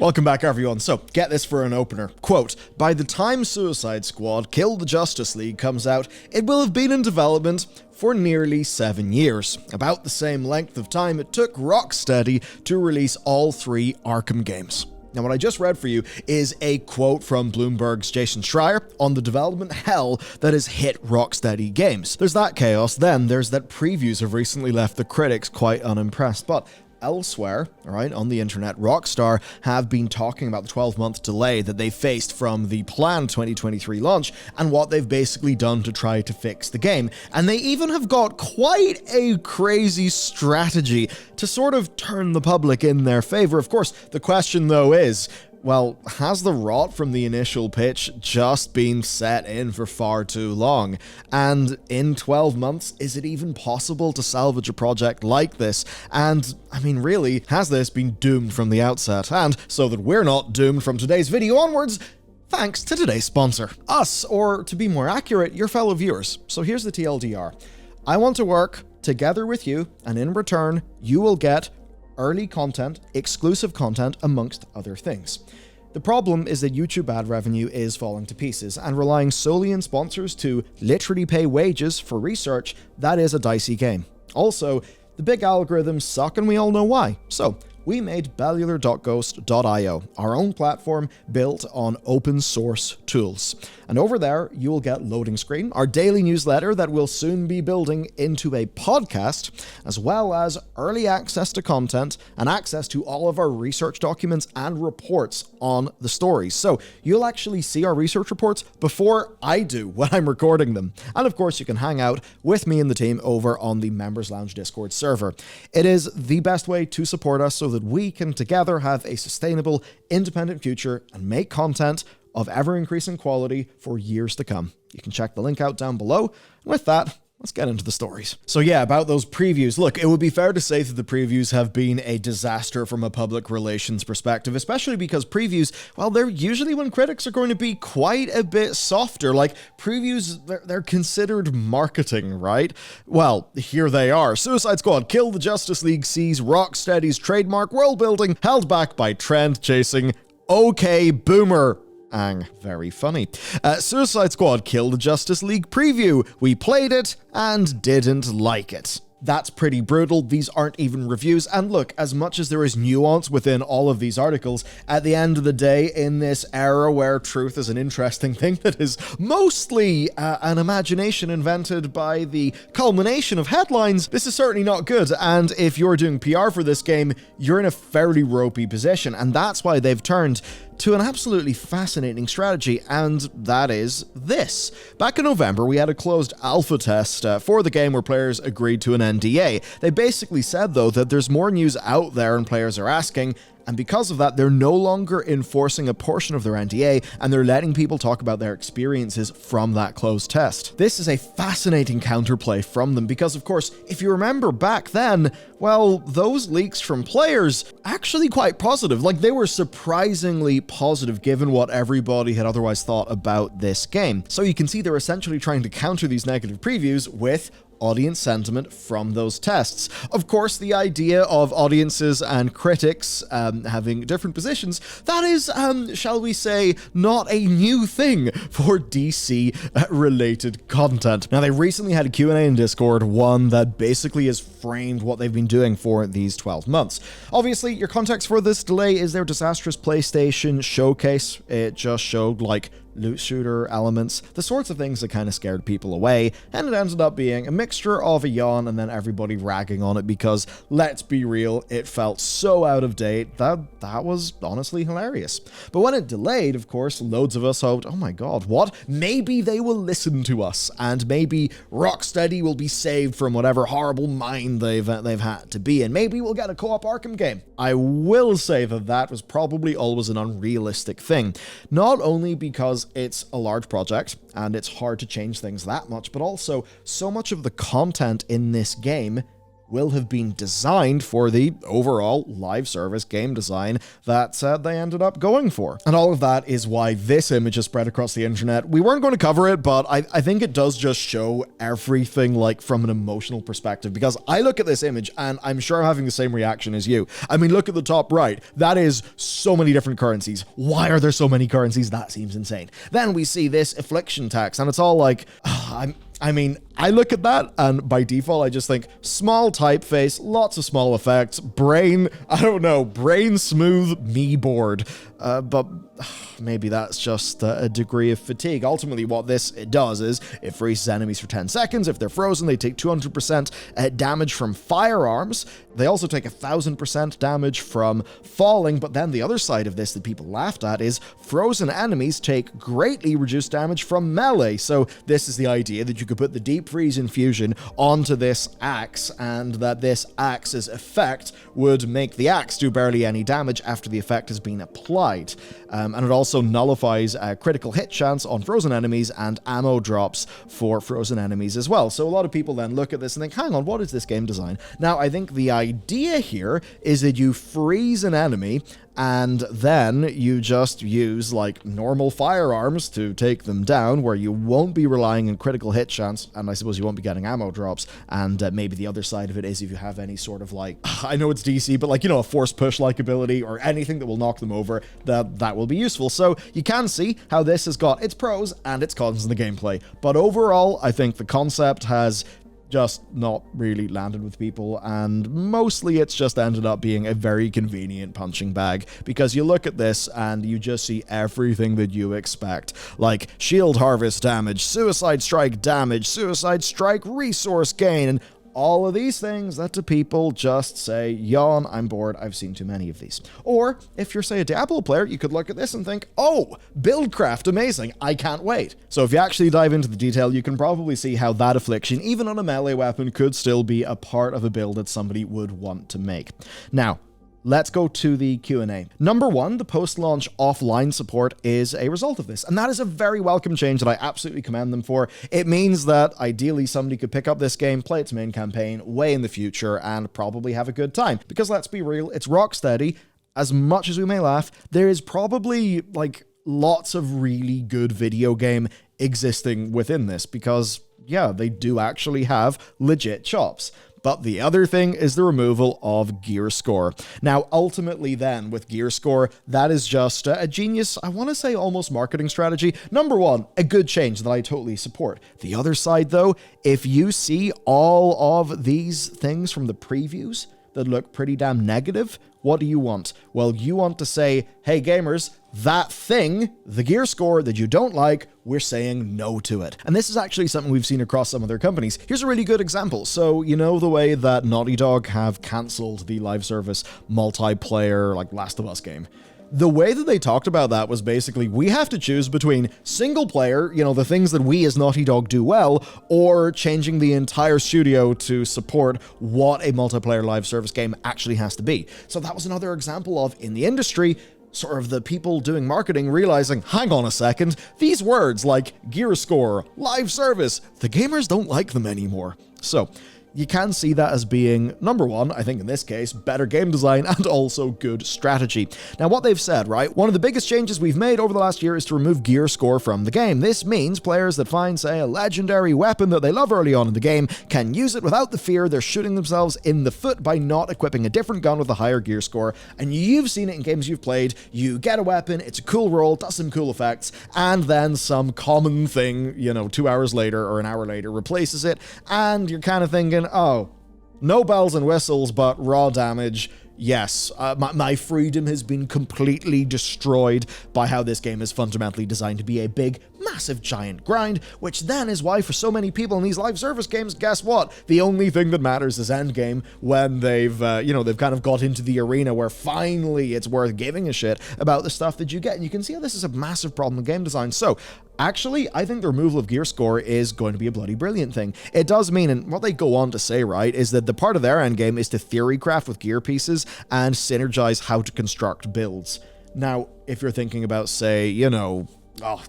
welcome back everyone. So, get this for an opener. Quote, by the time Suicide Squad Kill the Justice League comes out, it will have been in development for nearly 7 years, about the same length of time it took Rocksteady to release all 3 Arkham games. Now, what I just read for you is a quote from Bloomberg's Jason Schreier on the development hell that has hit Rocksteady games. There's that chaos, then there's that previews have recently left the critics quite unimpressed, but elsewhere, right, on the internet, Rockstar have been talking about the 12-month delay that they faced from the planned 2023 launch and what they've basically done to try to fix the game. And they even have got quite a crazy strategy to sort of turn the public in their favor. Of course, the question though is, well, has the rot from the initial pitch just been set in for far too long? And in 12 months, is it even possible to salvage a project like this? And, I mean, really, has this been doomed from the outset? And so that we're not doomed from today's video onwards, thanks to today's sponsor. Us, or to be more accurate, your fellow viewers. So here's the TLDR. I want to work together with you, and in return, you will get early content, exclusive content, amongst other things. The problem is that YouTube ad revenue is falling to pieces, and relying solely on sponsors to literally pay wages for research, that is a dicey game. Also, the big algorithms suck and we all know why. So, we made Bellular.ghost.io, our own platform built on open source tools. And over there, you will get Loading Screen, our daily newsletter that will soon be building into a podcast, as well as early access to content and access to all of our research documents and reports on the stories. So you'll actually see our research reports before I do when I'm recording them. And of course, you can hang out with me and the team over on the Members Lounge Discord server. It is the best way to support us so that we can together have a sustainable, independent future and make content of ever-increasing quality for years to come. You can check the link out down below. And with that, let's get into the stories. So yeah, about those previews. Look, it would be fair to say that the previews have been a disaster from a public relations perspective, especially because previews, well, they're usually when critics are going to be quite a bit softer. Like, previews, they're considered marketing, right? Well, here they are. Suicide Squad Kill the Justice League sees Rocksteady's trademark world building held back by trend chasing. Okay, boomer. Very funny. Suicide Squad Kill the Justice League preview. We played it and didn't like it. That's pretty brutal. These aren't even reviews. And look, as much as there is nuance within all of these articles, at the end of the day, in this era where truth is an interesting thing that is mostly an imagination invented by the culmination of headlines, this is certainly not good. And if you're doing PR for this game, you're in a fairly ropey position. And that's why they've turned to an absolutely fascinating strategy, and that is this. Back in November, we had a closed alpha test for the game where players agreed to an NDA. They basically said, though, that there's more news out there and players are asking, and because of that, they're no longer enforcing a portion of their NDA, and they're letting people talk about their experiences from that closed test. This is a fascinating counterplay from them because, of course, if you remember back then, well, those leaks from players actually quite positive. Like, they were surprisingly positive given what everybody had otherwise thought about this game. So you can see they're essentially trying to counter these negative previews with audience sentiment from those tests. Of course, the idea of audiences and critics having different positions, that is, shall we say, not a new thing for DC-related content. Now, they recently had a Q&A in Discord, one that basically has framed what they've been doing for these 12 months. Obviously, your context for this delay is their disastrous PlayStation showcase. It just showed, like, loot shooter elements, the sorts of things that kind of scared people away, and it ended up being a mixture of a yawn and then everybody ragging on it because, let's be real, it felt so out of date that was honestly hilarious. But when it delayed, of course, loads of us hoped, oh my god, what? Maybe they will listen to us, and maybe Rocksteady will be saved from whatever horrible mind they've had to be in. Maybe we'll get a co-op Arkham game. I will say that was probably always an unrealistic thing, not only because it's a large project and it's hard to change things that much, but also so much of the content in this game will have been designed for the overall live service game design that they ended up going for. And all of that is why this image is spread across the internet. We weren't going to cover it, but I think it does just show everything, like, from an emotional perspective, because I look at this image and I'm sure I'm having the same reaction as you. I mean, look at the top right. That is so many different currencies. Why are there so many currencies? That seems insane. Then we see this Affliction text, and it's all like, I mean, I look at that, and by default, I just think small typeface, lots of small effects, brain smooth, me bored. But maybe that's just a degree of fatigue. Ultimately, what this does is it freezes enemies for 10 seconds. If they're frozen, they take 200% damage from firearms. They also take 1,000% damage from falling. But then the other side of this that people laughed at is frozen enemies take greatly reduced damage from melee. So this is the idea that you could put the deep freeze infusion onto this axe, and that this axe's effect would make the axe do barely any damage after the effect has been applied. And it also nullifies a critical hit chance on frozen enemies and ammo drops for frozen enemies as well. So a lot of people then look at this and think, hang on, what is this game design? Now, I think the idea here is that you freeze an enemy and then you just use like normal firearms to take them down, where you won't be relying on critical hit chance, and I suppose you won't be getting ammo drops. And maybe the other side of it is if you have any sort of like, I know it's DC, but like, you know, a force push like ability or anything that will knock them over, that will be useful. So you can see how this has got its pros and its cons in the gameplay. But overall, I think the concept has just not really landed with people, and mostly it's just ended up being a very convenient punching bag, because you look at this and you just see everything that you expect, like shield harvest damage, suicide strike damage, suicide strike resource gain, and all of these things that to people just say, yawn, I'm bored, I've seen too many of these. Or, if you're, say, a Diablo player, you could look at this and think, oh, buildcraft, amazing, I can't wait. So if you actually dive into the detail, you can probably see how that Affliction, even on a melee weapon, could still be a part of a build that somebody would want to make. Now, let's go to the Q&A. Number one, the post-launch offline support is a result of this, and that is a very welcome change that I absolutely commend them for. It means that ideally somebody could pick up this game, play its main campaign way in the future, and probably have a good time. Because let's be real, it's Rocksteady. As much as we may laugh, there is probably like lots of really good video game existing within this, because yeah, they do actually have legit chops. But the other thing is the removal of gear score. Now, ultimately then, with gear score, that is just a genius, I want to say almost marketing strategy. Number one, a good change that I totally support. The other side, though, if you see all of these things from the previews that look pretty damn negative, what do you want? Well, you want to say, hey gamers, that thing, the gear score that you don't like, we're saying no to it. And this is actually something we've seen across some other companies. Here's a really good example. So, you know the way that Naughty Dog have cancelled the live service multiplayer, like, Last of Us game? The way that they talked about that was basically, we have to choose between single player, you know, the things that we as Naughty Dog do well, or changing the entire studio to support what a multiplayer live service game actually has to be. So that was another example of, in the industry, sort of the people doing marketing realizing, hang on a second, these words like gear score, live service, the gamers don't like them anymore. So you can see that as being, number one, I think in this case, better game design and also good strategy. Now, what they've said, right, one of the biggest changes we've made over the last year is to remove gear score from the game. This means players that find, say, a legendary weapon that they love early on in the game can use it without the fear they're shooting themselves in the foot by not equipping a different gun with a higher gear score. And you've seen it in games you've played. You get a weapon, it's a cool roll, does some cool effects, and then some common thing, you know, 2 hours later or an hour later replaces it, and you're kind of thinking, oh, no bells and whistles, but raw damage. Yes, my freedom has been completely destroyed by how this game is fundamentally designed to be a big, massive, giant grind, which then is why for so many people in these live service games, guess what? The only thing that matters is endgame, when they've kind of got into the arena where finally it's worth giving a shit about the stuff that you get. And you can see how this is a massive problem with game design. So, actually, I think the removal of gear score is going to be a bloody brilliant thing. It does mean, and what they go on to say, right, is that the part of their endgame is to theory craft with gear pieces and synergize how to construct builds. Now, if you're thinking about, say, you know,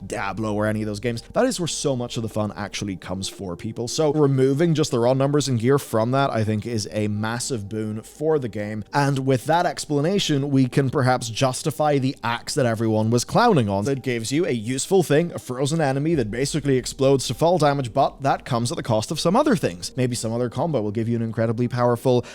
Diablo or any of those games. That is where so much of the fun actually comes for people. So removing just the raw numbers and gear from that, I think, is a massive boon for the game. And with that explanation, we can perhaps justify the axe that everyone was clowning on. It gives you a useful thing, a frozen enemy that basically explodes to fall damage, but that comes at the cost of some other things. Maybe some other combo will give you an incredibly powerful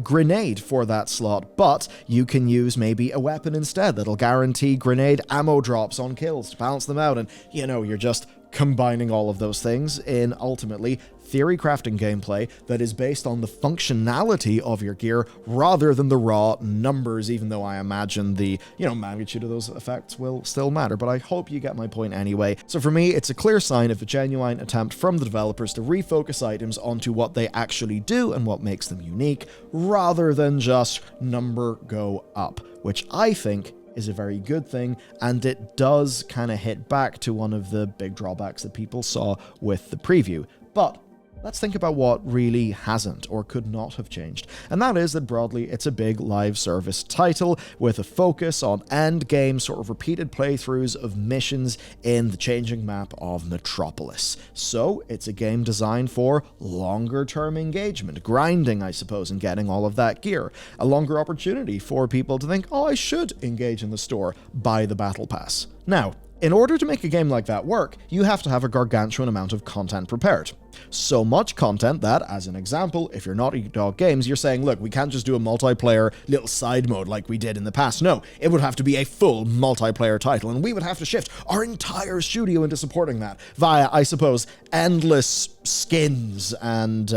grenade for that slot, but you can use maybe a weapon instead that'll guarantee grenade ammo drops on kills to balance them out, and you're just combining all of those things in ultimately theory crafting gameplay that is based on the functionality of your gear rather than the raw numbers, even though I imagine the magnitude of those effects will still matter, but I hope you get my point anyway. So for me, it's a clear sign of a genuine attempt from the developers to refocus items onto what they actually do and what makes them unique, rather than just number go up, which I think is a very good thing, and it does kind of hit back to one of the big drawbacks that people saw with the preview. But let's think about what really hasn't or could not have changed. And that is that broadly, it's a big live service title with a focus on end game sort of repeated playthroughs of missions in the changing map of Metropolis. So it's a game designed for longer term engagement, grinding, I suppose, and getting all of that gear. A longer opportunity for people to think, I should engage in the store, buy the battle pass. Now, in order to make a game like that work, you have to have a gargantuan amount of content prepared. So much content that, as an example, if you're Naughty Dog Games, you're saying, look, we can't just do a multiplayer little side mode like we did in the past. No, it would have to be a full multiplayer title, and we would have to shift our entire studio into supporting that via, I suppose, endless skins and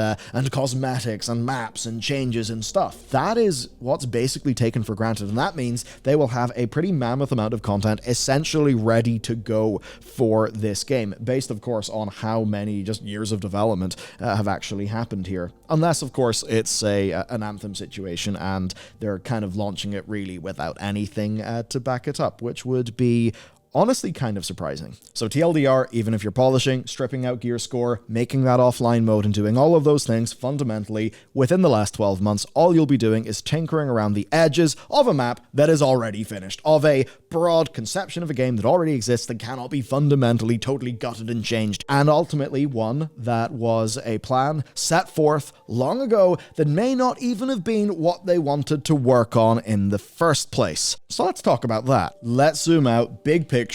cosmetics and maps and changes and stuff. That is what's basically taken for granted, and that means they will have a pretty mammoth amount of content essentially ready to go for this game, based, of course, on how many just years of development have actually happened here. Unless, of course, it's an Anthem situation and they're kind of launching it really without anything to back it up, which would be honestly kind of surprising. So TLDR, even if you're polishing, stripping out gear score, making that offline mode, and doing all of those things, fundamentally, within the last 12 months, all you'll be doing is tinkering around the edges of a map that is already finished, of a broad conception of a game that already exists that cannot be fundamentally totally gutted and changed, and ultimately one that was a plan set forth long ago that may not even have been what they wanted to work on in the first place. So let's talk about that. Let's zoom out, big picture.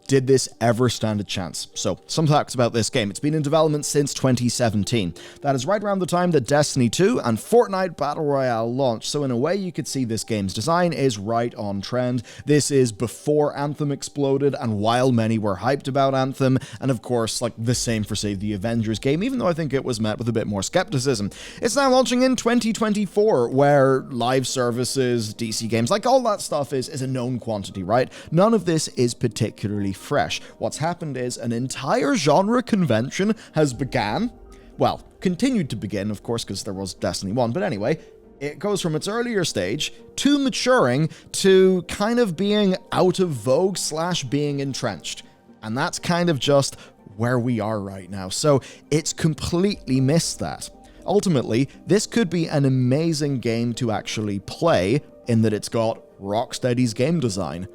Did this ever stand a chance? So, some facts about this game. It's been in development since 2017. That is right around the time that Destiny 2 and Fortnite Battle Royale launched, so in a way you could see this game's design is right on trend. This is before Anthem exploded, and while many were hyped about Anthem, and of course, like the same for, say, the Avengers game, even though I think it was met with a bit more skepticism. It's now launching in 2024, where live services, DC games, like all that stuff is a known quantity, right? None of this is particularly fresh. What's happened is an entire genre convention has continued to begin, of course, because there was Destiny 1, but anyway, it goes from its earlier stage to maturing to kind of being out of vogue / being entrenched. And that's kind of just where we are right now. So it's completely missed that. Ultimately, this could be an amazing game to actually play in that it's got Rocksteady's game design.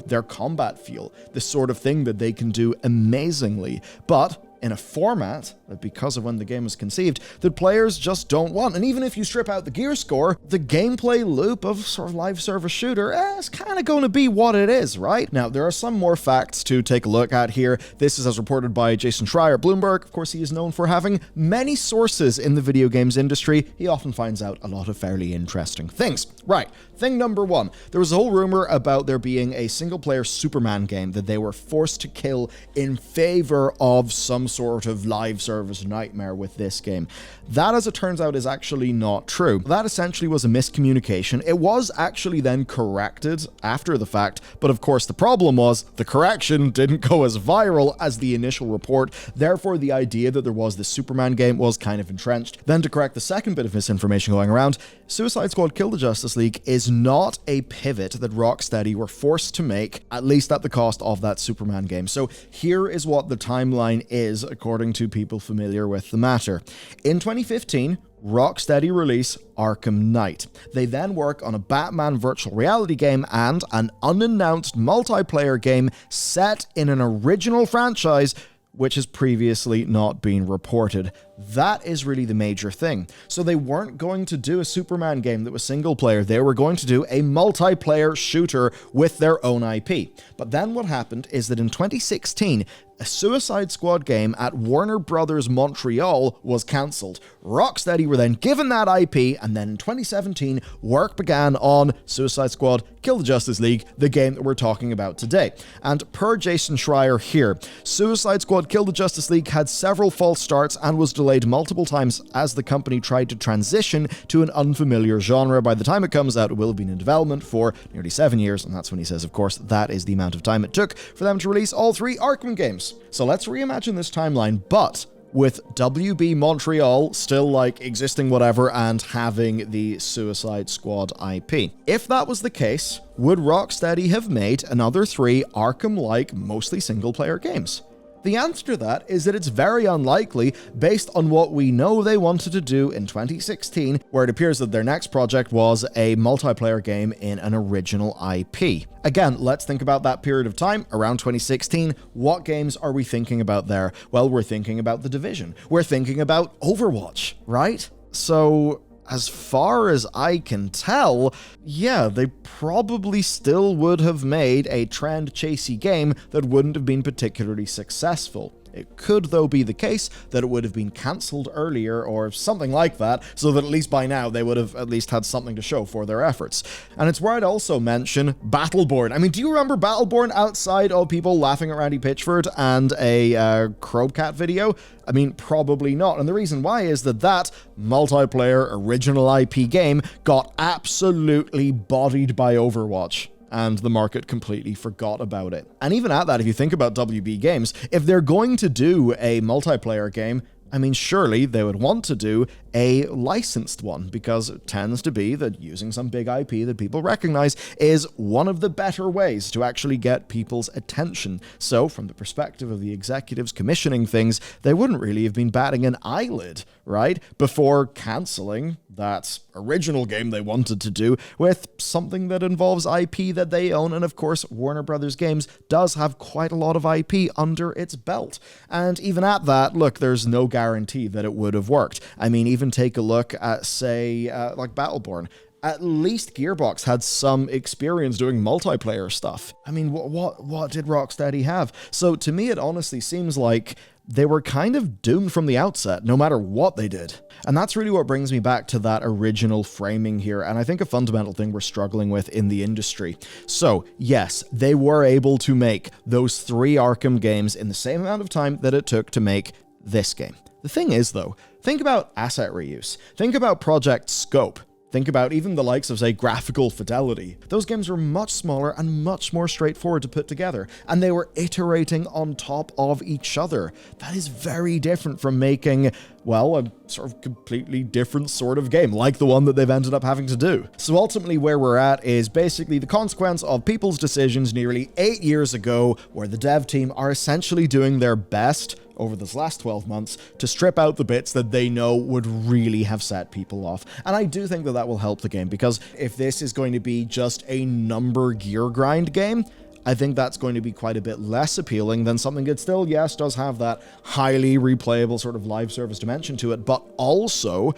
Their combat feel, the sort of thing that they can do amazingly, but in a format that, because of when the game was conceived, that players just don't want. And even if you strip out the gear score, the gameplay loop of sort of live service shooter is kind of going to be what it is, right? Now, there are some more facts to take a look at here. This is as reported by Jason Schreier at Bloomberg. Of course, he is known for having many sources in the video games industry. He often finds out a lot of fairly interesting things. Right, thing number one. There was a whole rumor about there being a single-player Superman game that they were forced to kill in favor of some sort of live service nightmare with this game. That, as it turns out, is actually not true. That essentially was a miscommunication. It was actually then corrected after the fact, but of course the problem was the correction didn't go as viral as the initial report. Therefore, the idea that there was this Superman game was kind of entrenched. Then, to correct the second bit of misinformation going around, Suicide Squad Kill the Justice League is not a pivot that Rocksteady were forced to make, at least at the cost of that Superman game. So here is what the timeline is, according to people familiar with the matter. In 2015, Rocksteady release Arkham Knight. They then work on a Batman virtual reality game and an unannounced multiplayer game set in an original franchise which has previously not been reported. That is really the major thing. So they weren't going to do a Superman game that was single player. They were going to do a multiplayer shooter with their own IP. But then what happened is that in 2016, a Suicide Squad game at Warner Brothers Montreal was cancelled. Rocksteady were then given that IP, and then in 2017, work began on Suicide Squad Kill the Justice League, the game that we're talking about today. And per Jason Schreier here, Suicide Squad Kill the Justice League had several false starts and was delayed multiple times as the company tried to transition to an unfamiliar genre. By the time it comes out, it will have been in development for nearly 7 years, and that's when he says, of course, that is the amount of time it took for them to release all 3 Arkham games. So let's reimagine this timeline, but with WB Montreal still like existing whatever and having the Suicide Squad IP. If that was the case, would Rocksteady have made another 3 Arkham-like, mostly single-player games? The answer to that is that it's very unlikely based on what we know they wanted to do in 2016, where it appears that their next project was a multiplayer game in an original IP. Again, let's think about that period of time, around 2016. What games are we thinking about there? Well, we're thinking about The Division. We're thinking about Overwatch, right? So as far as I can tell, yeah, they probably still would have made a trend-chasey game that wouldn't have been particularly successful. It could, though, be the case that it would have been cancelled earlier or something like that, so that at least by now they would have at least had something to show for their efforts. And it's where I'd also mention Battleborn. I mean, do you remember Battleborn outside of people laughing at Randy Pitchford and a Crowcat video? I mean, probably not. And the reason why is that multiplayer original IP game got absolutely bodied by Overwatch, and the market completely forgot about it. And even at that, if you think about WB Games, if they're going to do a multiplayer game, I mean, surely they would want to do a licensed one, because it tends to be that using some big IP that people recognize is one of the better ways to actually get people's attention. So from the perspective of the executives commissioning things, they wouldn't really have been batting an eyelid, right, before cancelling that original game they wanted to do with something that involves IP that they own. And of course, Warner Brothers Games does have quite a lot of IP under its belt. And even at that, look, there's no guarantee that it would have worked. I mean, even take a look at, say, like Battleborn. At least Gearbox had some experience doing multiplayer stuff. I mean, what did Rocksteady have? So to me, it honestly seems like they were kind of doomed from the outset, no matter what they did. And that's really what brings me back to that original framing here, and I think a fundamental thing we're struggling with in the industry. So, yes, they were able to make those 3 Arkham games in the same amount of time that it took to make this game. The thing is, though, think about asset reuse. Think about project scope. Think about even the likes of, say, graphical fidelity. Those games were much smaller and much more straightforward to put together, and they were iterating on top of each other. That is very different from making, well, a sort of completely different sort of game, like the one that they've ended up having to do. So ultimately where we're at is basically the consequence of people's decisions nearly 8 years ago, where the dev team are essentially doing their best over this last 12 months to strip out the bits that they know would really have set people off. And I do think that that will help the game, because if this is going to be just a number gear grind game, I think that's going to be quite a bit less appealing than something that still, yes, does have that highly replayable sort of live service dimension to it, but also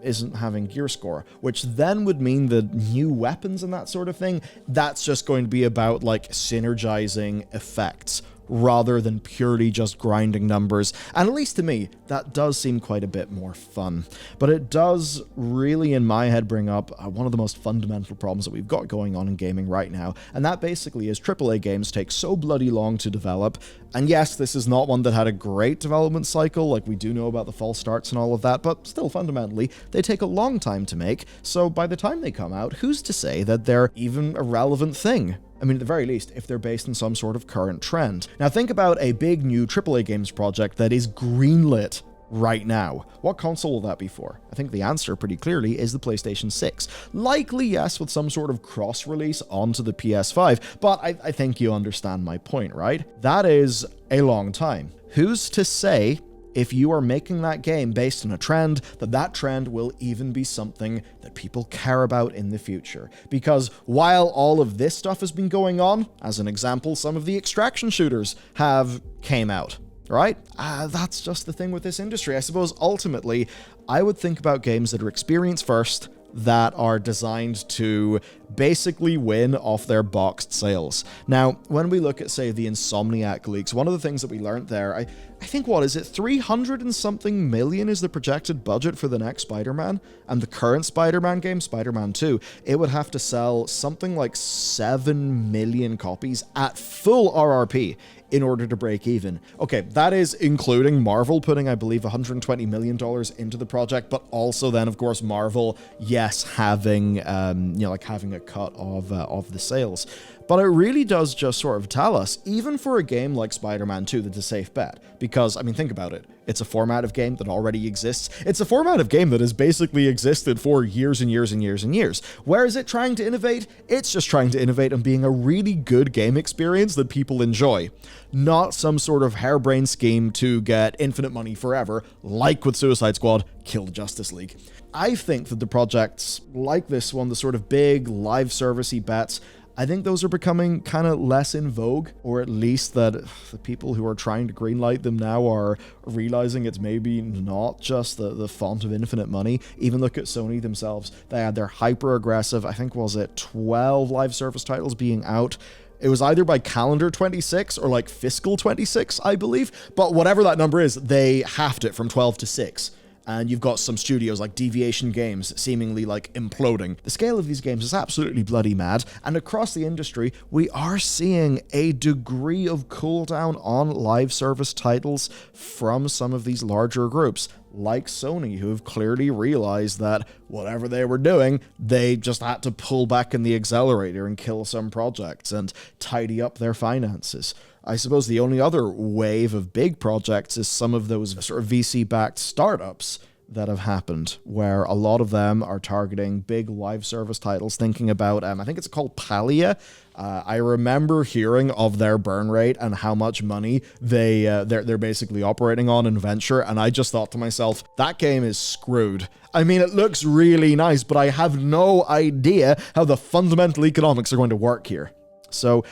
isn't having gear score, which then would mean the new weapons and that sort of thing, that's just going to be about like synergizing effects rather than purely just grinding numbers. And at least to me, that does seem quite a bit more fun. But it does really, in my head, bring up one of the most fundamental problems that we've got going on in gaming right now. And that basically is AAA games take so bloody long to develop. And yes, this is not one that had a great development cycle, like we do know about the false starts and all of that, but still fundamentally, they take a long time to make. So by the time they come out, who's to say that they're even a relevant thing? I mean, at the very least, if they're based on some sort of current trend. Now think about a big new AAA games project that is greenlit right now. What console will that be for? I think the answer pretty clearly is the PlayStation 6. Likely, yes, with some sort of cross-release onto the PS5, but I think you understand my point, right? That is a long time. Who's to say if you are making that game based on a trend, that trend will even be something that people care about in the future. Because while all of this stuff has been going on, as an example, some of the extraction shooters have came out. Right? That's just the thing with this industry. I suppose ultimately, I would think about games that are experience first, that are designed to basically win off their boxed sales. Now, when we look at, say, the Insomniac leaks, one of the things that we learned there, I think, what is it, 300 and something million is the projected budget for the next Spider-Man, and the current Spider-Man game, Spider-Man 2, it would have to sell something like 7 million copies at full RRP in order to break even. Okay, that is including Marvel putting, I believe, $120 million into the project, but also then, of course, Marvel, yes, having, having a cut of the sales. But it really does just sort of tell us, even for a game like Spider-Man 2, that's a safe bet. Because, I mean, think about it. It's a format of game that already exists. It's a format of game that has basically existed for years and years and years and years. Where is it trying to innovate? It's just trying to innovate on being a really good game experience that people enjoy. Not some sort of harebrained scheme to get infinite money forever, like with Suicide Squad, kill the Justice League. I think that the projects like this one, the sort of big live servicey bets, I think those are becoming kind of less in vogue, or at least that the people who are trying to greenlight them now are realizing it's maybe not just the font of infinite money. Even look at Sony themselves. They had their hyper-aggressive, I think, was it 12 live service titles being out. It was either by calendar 26 or like fiscal 26, I believe. But whatever that number is, they halved it from 12 to 6. And you've got some studios like Deviation Games seemingly like imploding. The scale of these games is absolutely bloody mad, and across the industry, we are seeing a degree of cooldown on live service titles from some of these larger groups, like Sony, who have clearly realized that whatever they were doing, they just had to pull back in the accelerator and kill some projects and tidy up their finances. I suppose the only other wave of big projects is some of those sort of VC-backed startups that have happened, where a lot of them are targeting big live service titles, thinking about, I think it's called Palia. I remember hearing of their burn rate and how much money they're basically operating on in Venture, and I just thought to myself, that game is screwed. I mean, it looks really nice, but I have no idea how the fundamental economics are going to work here. So,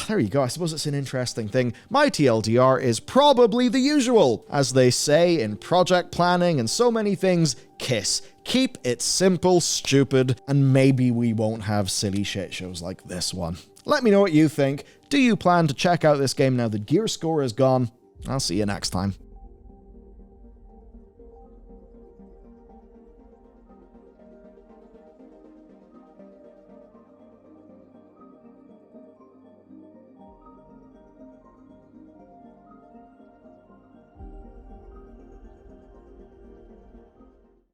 there you go. I suppose it's an interesting thing. My TLDR is probably the usual. As they say in project planning and so many things, KISS. Keep it simple, stupid, and maybe we won't have silly shit shows like this one. Let me know what you think. Do you plan to check out this game now that Gear Score is gone? I'll see you next time.